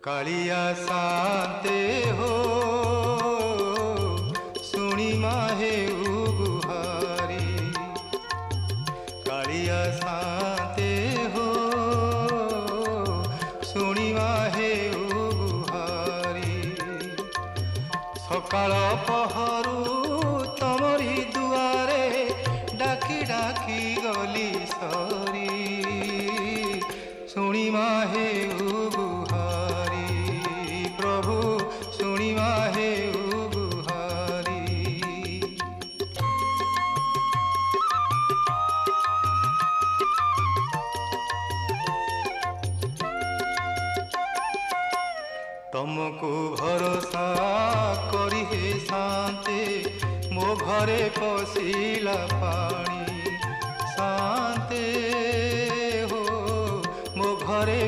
कालिया शांते हो सुनी माहे गुहारी। कालिया शांते हो सुनी माहे गुहारी। सकाळ पहरु तमरी दुआरे डाकी डाकी गली सरी। सुनी माहे गुहारी प्रभु सुनी माहे गुहारी। तुमको भरोसा करी हे शांते मो घरे पशिला पानी। शांते हो मो घरे